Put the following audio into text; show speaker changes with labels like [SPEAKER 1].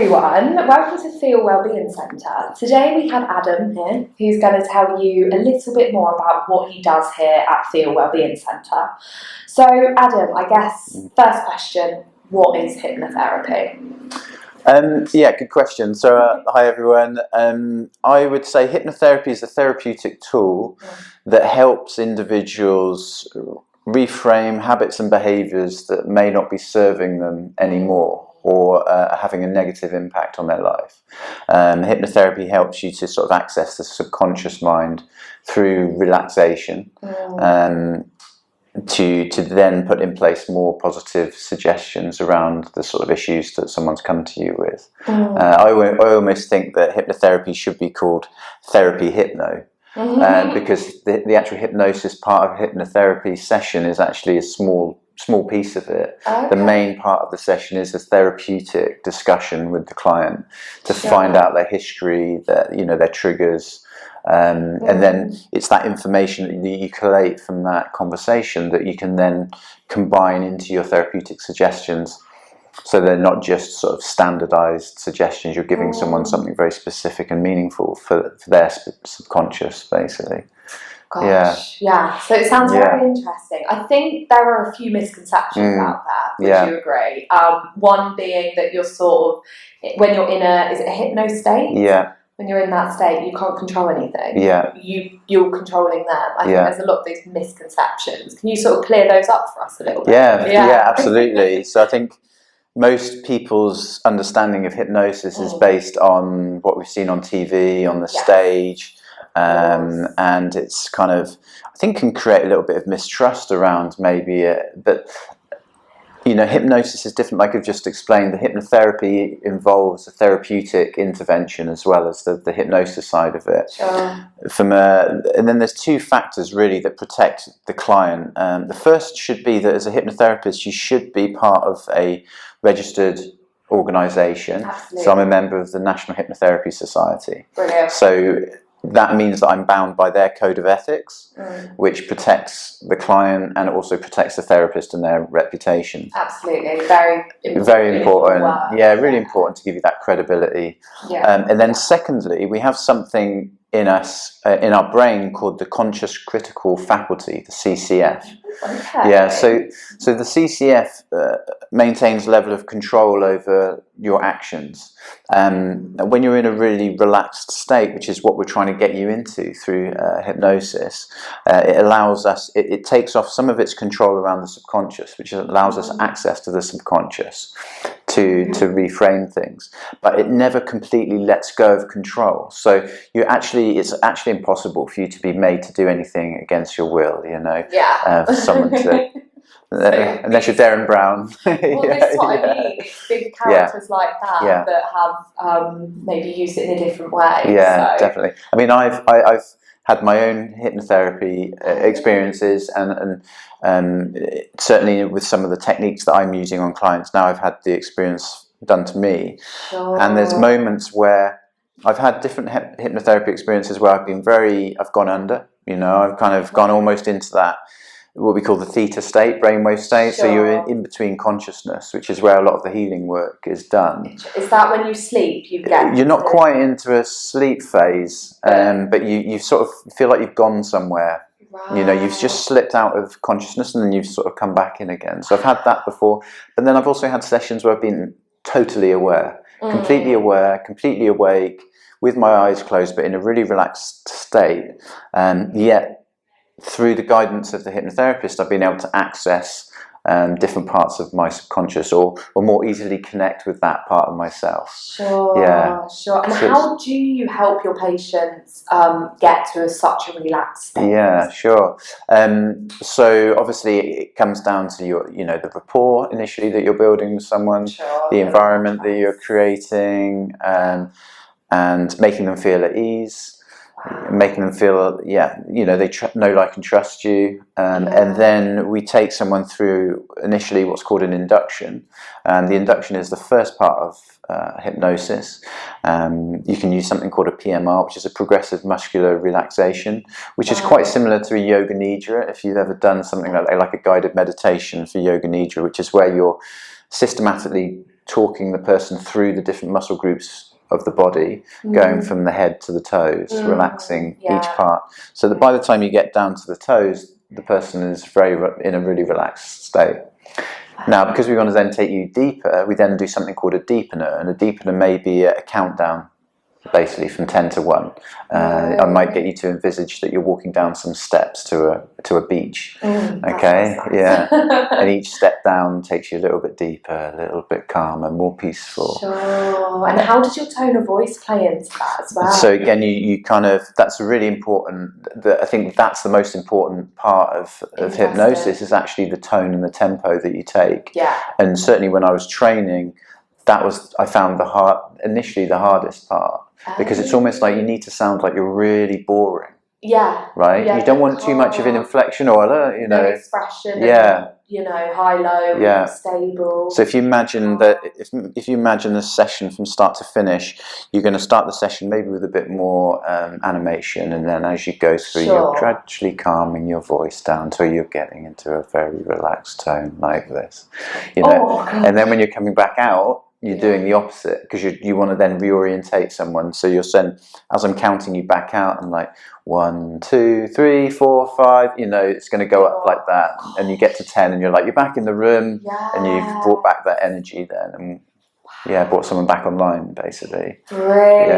[SPEAKER 1] everyone, welcome to Theale Wellbeing Centre. Today we have Adam here, who's going to tell you a little bit more about what he does here at Theale Wellbeing Centre. So Adam, I guess, first question, what is hypnotherapy?
[SPEAKER 2] Yeah, good question. So hi everyone. I would say hypnotherapy is a therapeutic tool that helps individuals reframe habits and behaviours that may not be serving them anymore, or having a negative impact on their life. Hypnotherapy helps you to sort of access the subconscious mind through relaxation, to then put in place more positive suggestions around the sort of issues that someone's come to you with. I almost think that hypnotherapy should be called therapy hypno, because the actual hypnosis part of a hypnotherapy session is actually a small piece of it. Okay. The main part of the session is a therapeutic discussion with the client to find out their history, their triggers, and then it's that information that you collate from that conversation that you can then combine into your therapeutic suggestions. So they're not just sort of standardized suggestions. You're giving someone something very specific and meaningful for their subconscious, basically.
[SPEAKER 1] Gosh, yeah. So it sounds very interesting. I think there are a few misconceptions out there. Would you agree? One being that you're sort of, when you're in is it a hypno state? Yeah. When you're in that state, you can't control anything. Yeah. You're controlling them. I think there's a lot of these misconceptions. Can you sort of clear those up for us a little bit?
[SPEAKER 2] Yeah, absolutely. So I think most people's understanding of hypnosis is based on what we've seen on TV, on the stage. And it's kind of, I think, can create a little bit of mistrust around maybe it, but hypnosis is different. Like I've just explained, the hypnotherapy involves a therapeutic intervention as well as the hypnosis side of it. Sure. And then there's two factors really that protect the client. The first should be that as a hypnotherapist, you should be part of a registered organisation. So I'm a member of the National Hypnotherapy Society. Brilliant. So that means that I'm bound by their code of ethics, which protects the client and it also protects the therapist and their reputation.
[SPEAKER 1] Absolutely, very
[SPEAKER 2] important. Yeah, really important to give you that credibility. Yeah. And then secondly, we have something in us, in our brain, called the conscious critical faculty, the CCF. Okay. Yeah, so the CCF maintains a level of control over your actions. When you're in a really relaxed state, which is what we're trying to get you into through hypnosis, it allows us, it takes off some of its control around the subconscious, which allows us access to the subconscious to reframe things, but it never completely lets go of control. So it's actually impossible for you to be made to do anything against your will, for someone to, unless you're Darren Brown.
[SPEAKER 1] Well, this is what I mean. It's big characters like that that have maybe used it in a different way.
[SPEAKER 2] Yeah, definitely. I mean, I've had my own hypnotherapy experiences, and certainly with some of the techniques that I'm using on clients now, I've had the experience done to me. Sure. And there's moments where I've had different hypnotherapy experiences where I've gone under. I've kind of gone almost into that, what we call the theta state, brainwave state. Sure. So you're in between consciousness, which is where a lot of the healing work is done.
[SPEAKER 1] Is that when you sleep?
[SPEAKER 2] You're not quite into a sleep phase, but you sort of feel like you've gone somewhere. Right. You've just slipped out of consciousness and then you've sort of come back in again. So I've had that before, but then I've also had sessions where I've been totally aware, completely awake, with my eyes closed, but in a really relaxed state, yet through the guidance of the hypnotherapist, I've been able to access different parts of my subconscious, or more easily connect with that part of myself.
[SPEAKER 1] Sure, yeah. Sure. And how do you help your patients get to such a relaxed state?
[SPEAKER 2] Yeah, sure. So obviously it comes down to the rapport initially that you're building with someone, the environment that you're creating, and making them feel at ease. Making them feel, they know, like, and trust you. And then we take someone through initially what's called an induction. And the induction is the first part of hypnosis. You can use something called a PMR, which is a progressive muscular relaxation, which is quite similar to a yoga nidra, if you've ever done something like a guided meditation for yoga nidra, which is where you're systematically talking the person through the different muscle groups of the body, going from the head to the toes, relaxing each part, so that by the time you get down to the toes, the person is in a really relaxed state. Now, because we want to then take you deeper, we then do something called a deepener, and a deepener may be a countdown, basically from 10 to 1. I might get you to envisage that you're walking down some steps to a beach. Okay, nice. Yeah, and each step down takes you a little bit deeper, a little bit calmer, more peaceful.
[SPEAKER 1] Sure. And how does your tone of voice play into that as well?
[SPEAKER 2] So again, you kind of, that's really important. I think that's the most important part of hypnosis, is actually the tone and the tempo that you take.
[SPEAKER 1] Yeah.
[SPEAKER 2] And certainly when I was training, I found initially the hardest part, because it's almost like you need to sound like you're really boring.
[SPEAKER 1] Yeah.
[SPEAKER 2] Right?
[SPEAKER 1] Yeah,
[SPEAKER 2] you don't want too much of an inflection or,
[SPEAKER 1] no expression.
[SPEAKER 2] Yeah.
[SPEAKER 1] And, high, low, stable.
[SPEAKER 2] So if you imagine if you imagine the session from start to finish, you're going to start the session maybe with a bit more animation, and then as you go through, you're gradually calming your voice down until you're getting into a very relaxed tone like this. And then when you're coming back out, you're doing the opposite, because you want to then reorientate someone. So you're saying, as I'm counting you back out, I'm like 1, 2, 3, 4, 5. It's going to go up like that, and you get to 10, and you're like, you're back in the room, and you've brought back that energy then, and brought someone back online, basically.
[SPEAKER 1] Brilliant.